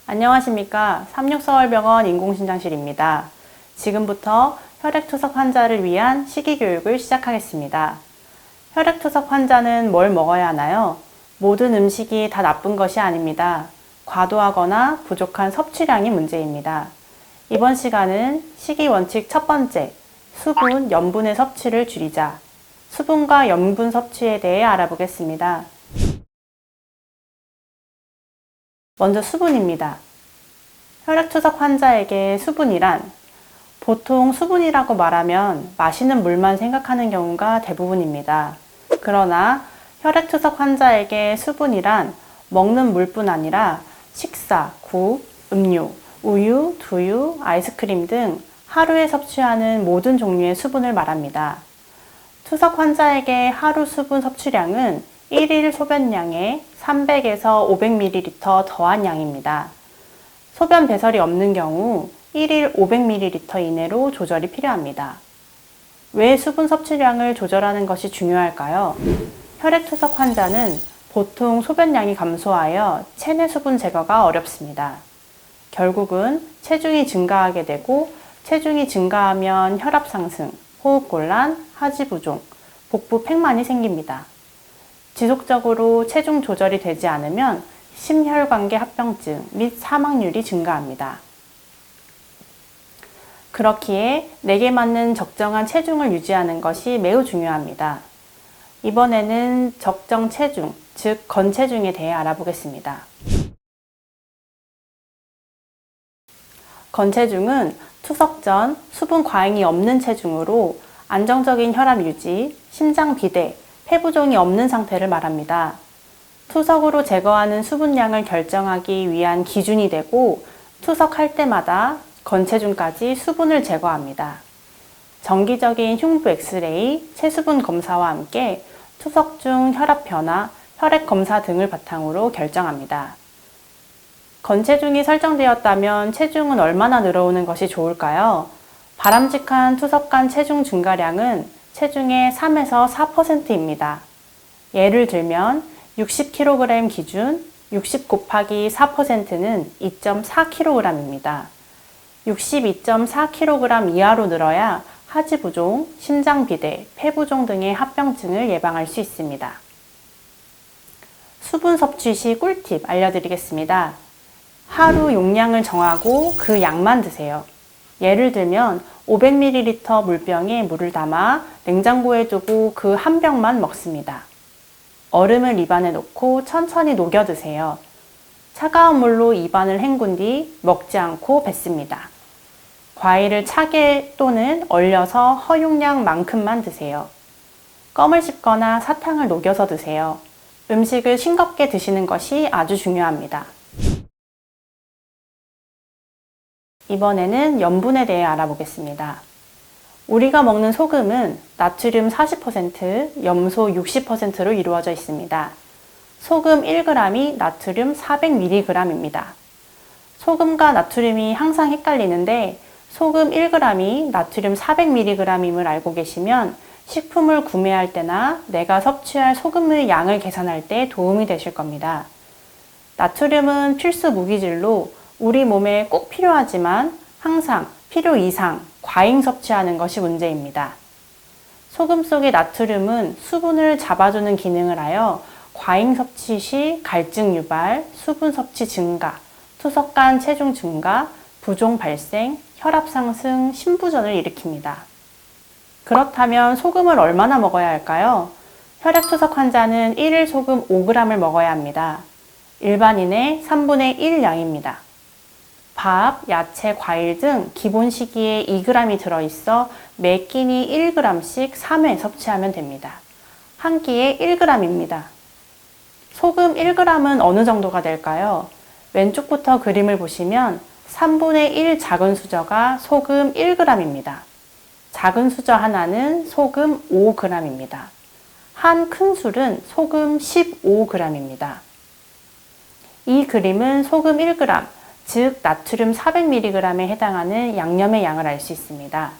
안녕하십니까. 36서울병원 인공심장실입니다. 지금부터 혈액투석 환자를 위한 식이교육을 시작하겠습니다. 혈액투석 환자는 뭘 먹어야 하나요? 모든 음식이 다 나쁜 것이 아닙니다. 과도하거나 부족한 섭취량이 문제입니다. 이번 시간은 식이원칙 첫 번째, 수분, 염분의 섭취를 줄이자. 수분과 염분 섭취에 대해 알아보겠습니다. 먼저 수분입니다. 혈액투석 환자에게 수분이란 보통 수분이라고 말하면 마시는 물만 생각하는 경우가 대부분입니다. 그러나 혈액투석 환자에게 수분이란 먹는 물뿐 아니라 식사, 국, 음료, 우유, 두유, 아이스크림 등 하루에 섭취하는 모든 종류의 수분을 말합니다. 투석 환자에게 하루 수분 섭취량은 1일 소변량의 300에서 500ml 더한 양입니다. 소변 배설이 없는 경우 1일 500ml 이내로 조절이 필요합니다. 왜 수분 섭취량을 조절하는 것이 중요할까요? 혈액투석 환자는 보통 소변량이 감소하여 체내 수분 제거가 어렵습니다. 결국은 체중이 증가하게 되고 체중이 증가하면 혈압 상승, 호흡곤란, 하지부종, 복부 팽만이 생깁니다. 지속적으로 체중 조절이 되지 않으면 심혈관계 합병증 및 사망률이 증가합니다. 그렇기에 내게 맞는 적정한 체중을 유지하는 것이 매우 중요합니다. 이번에는 적정 체중, 즉 건체중에 대해 알아보겠습니다. 건체중은 투석 전 수분 과잉이 없는 체중으로 안정적인 혈압 유지, 심장 비대, 폐부종이 없는 상태를 말합니다. 투석으로 제거하는 수분량을 결정하기 위한 기준이 되고 투석할 때마다 건체중까지 수분을 제거합니다. 정기적인 흉부 엑스레이, 체수분 검사와 함께 투석 중 혈압 변화, 혈액 검사 등을 바탕으로 결정합니다. 건체중이 설정되었다면 체중은 얼마나 늘어오는 것이 좋을까요? 바람직한 투석 간 체중 증가량은 체중의 3에서 4%입니다. 예를 들면 60kg 기준 60 곱하기 4%는 2.4kg입니다. 62.4kg 이하로 늘어야 하지부종, 심장비대, 폐부종 등의 합병증을 예방할 수 있습니다. 수분 섭취 시 꿀팁 알려드리겠습니다. 하루 용량을 정하고 그 양만 드세요. 예를 들면 500ml 물병에 물을 담아 냉장고에 두고 그 한 병만 먹습니다. 얼음을 입안에 넣고 천천히 녹여 드세요. 차가운 물로 입안을 헹군 뒤 먹지 않고 뱉습니다. 과일을 차게 또는 얼려서 허용량만큼만 드세요. 껌을 씹거나 사탕을 녹여서 드세요. 음식을 싱겁게 드시는 것이 아주 중요합니다. 이번에는 염분에 대해 알아보겠습니다. 우리가 먹는 소금은 나트륨 40%, 염소 60%로 이루어져 있습니다. 소금 1g이 나트륨 400mg입니다. 소금과 나트륨이 항상 헷갈리는데 소금 1g이 나트륨 400mg임을 알고 계시면 식품을 구매할 때나 내가 섭취할 소금의 양을 계산할 때 도움이 되실 겁니다. 나트륨은 필수 무기질로 우리 몸에 꼭 필요하지만 항상 필요 이상 과잉 섭취하는 것이 문제입니다. 소금 속의 나트륨은 수분을 잡아주는 기능을 하여 과잉 섭취 시 갈증 유발, 수분 섭취 증가, 투석 간 체중 증가, 부종 발생, 혈압 상승, 심부전을 일으킵니다. 그렇다면 소금을 얼마나 먹어야 할까요? 혈액투석 환자는 1일 소금 5g을 먹어야 합니다. 일반인의 3분의 1 양입니다. 밥, 야채, 과일 등 기본 식이에 2g이 들어있어 매 끼니 1g씩 3회 섭취하면 됩니다. 한 끼에 1g입니다. 소금 1g은 어느 정도가 될까요? 왼쪽부터 그림을 보시면 3분의 1 작은 수저가 소금 1g입니다. 작은 수저 하나는 소금 5g입니다. 한 큰 술은 소금 15g입니다. 이 그림은 소금 1g, 즉 나트륨 400mg에 해당하는 양념의 양을 알 수 있습니다.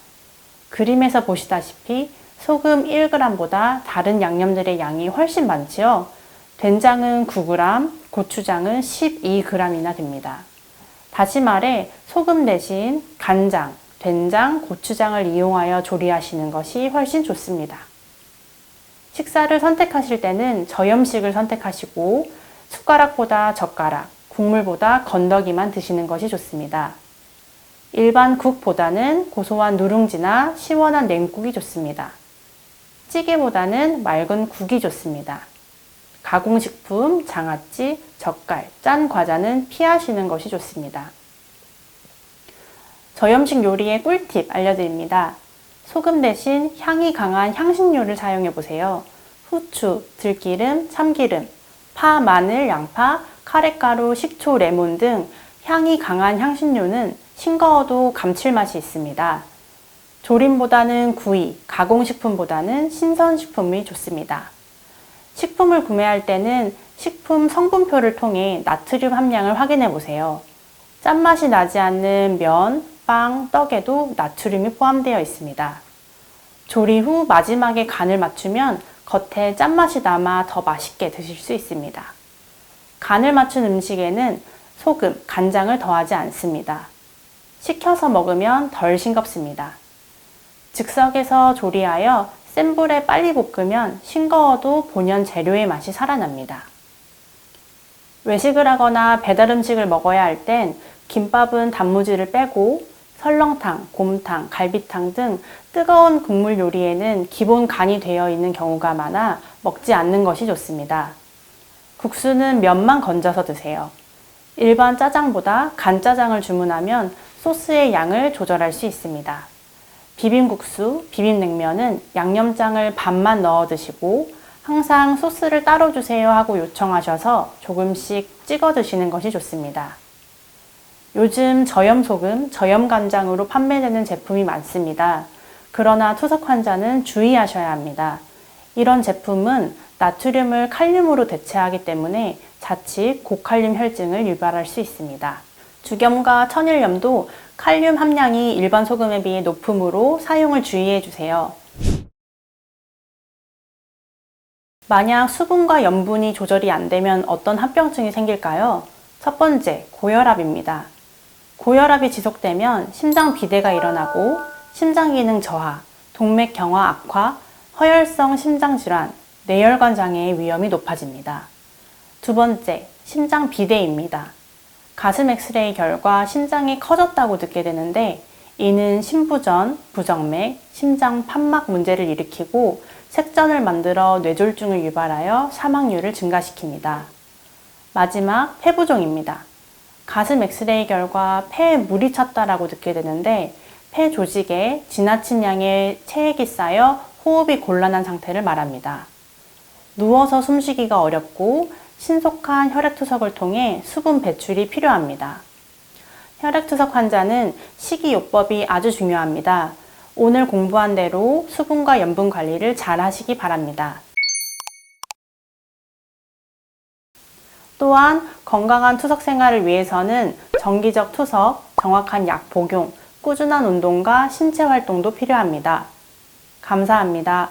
그림에서 보시다시피 소금 1g보다 다른 양념들의 양이 훨씬 많지요. 된장은 9g, 고추장은 12g이나 됩니다. 다시 말해 소금 대신 간장, 된장, 고추장을 이용하여 조리하시는 것이 훨씬 좋습니다. 식사를 선택하실 때는 저염식을 선택하시고 숟가락보다 젓가락, 국물보다 건더기만 드시는 것이 좋습니다. 일반 국보다는 고소한 누룽지나 시원한 냉국이 좋습니다. 찌개보다는 맑은 국이 좋습니다. 가공식품, 장아찌, 젓갈, 짠 과자는 피하시는 것이 좋습니다. 저염식 요리의 꿀팁 알려드립니다. 소금 대신 향이 강한 향신료를 사용해 보세요. 후추, 들기름, 참기름, 파, 마늘, 양파, 카레가루, 식초, 레몬 등 향이 강한 향신료는 싱거워도 감칠맛이 있습니다. 조림보다는 구이, 가공식품보다는 신선식품이 좋습니다. 식품을 구매할 때는 식품 성분표를 통해 나트륨 함량을 확인해 보세요. 짠맛이 나지 않는 면, 빵, 떡에도 나트륨이 포함되어 있습니다. 조리 후 마지막에 간을 맞추면 겉에 짠맛이 남아 더 맛있게 드실 수 있습니다. 간을 맞춘 음식에는 소금, 간장을 더하지 않습니다. 식혀서 먹으면 덜 싱겁습니다. 즉석에서 조리하여 센 불에 빨리 볶으면 싱거워도 본연 재료의 맛이 살아납니다. 외식을 하거나 배달 음식을 먹어야 할 땐 김밥은 단무지를 빼고 설렁탕, 곰탕, 갈비탕 등 뜨거운 국물 요리에는 기본 간이 되어 있는 경우가 많아 먹지 않는 것이 좋습니다. 국수는 면만 건져서 드세요. 일반 짜장보다 간짜장을 주문하면 소스의 양을 조절할 수 있습니다. 비빔국수, 비빔냉면은 양념장을 반만 넣어 드시고 항상 소스를 따로 주세요 하고 요청하셔서 조금씩 찍어 드시는 것이 좋습니다. 요즘 저염소금, 저염간장으로 판매되는 제품이 많습니다. 그러나 투석 환자는 주의하셔야 합니다. 이런 제품은 나트륨을 칼륨으로 대체하기 때문에 자칫 고칼륨 혈증을 유발할 수 있습니다. 죽염과 천일염도 칼륨 함량이 일반 소금에 비해 높으므로 사용을 주의해 주세요. 만약 수분과 염분이 조절이 안 되면 어떤 합병증이 생길까요? 첫 번째, 고혈압입니다. 고혈압이 지속되면 심장 비대가 일어나고 심장 기능 저하, 동맥 경화 악화, 허혈성 심장 질환, 뇌혈관 장애의 위험이 높아집니다. 두 번째, 심장 비대입니다. 가슴 엑스레이 결과 심장이 커졌다고 듣게 되는데 이는 심부전, 부정맥, 심장 판막 문제를 일으키고 색전을 만들어 뇌졸중을 유발하여 사망률을 증가시킵니다. 마지막, 폐부종입니다. 가슴 엑스레이 결과 폐에 물이 찼다라고 듣게 되는데 폐 조직에 지나친 양의 체액이 쌓여 호흡이 곤란한 상태를 말합니다. 누워서 숨쉬기가 어렵고 신속한 혈액투석을 통해 수분 배출이 필요합니다. 혈액투석 환자는 식이요법이 아주 중요합니다. 오늘 공부한 대로 수분과 염분 관리를 잘 하시기 바랍니다. 또한 건강한 투석 생활을 위해서는 정기적 투석, 정확한 약 복용, 꾸준한 운동과 신체 활동도 필요합니다. 감사합니다.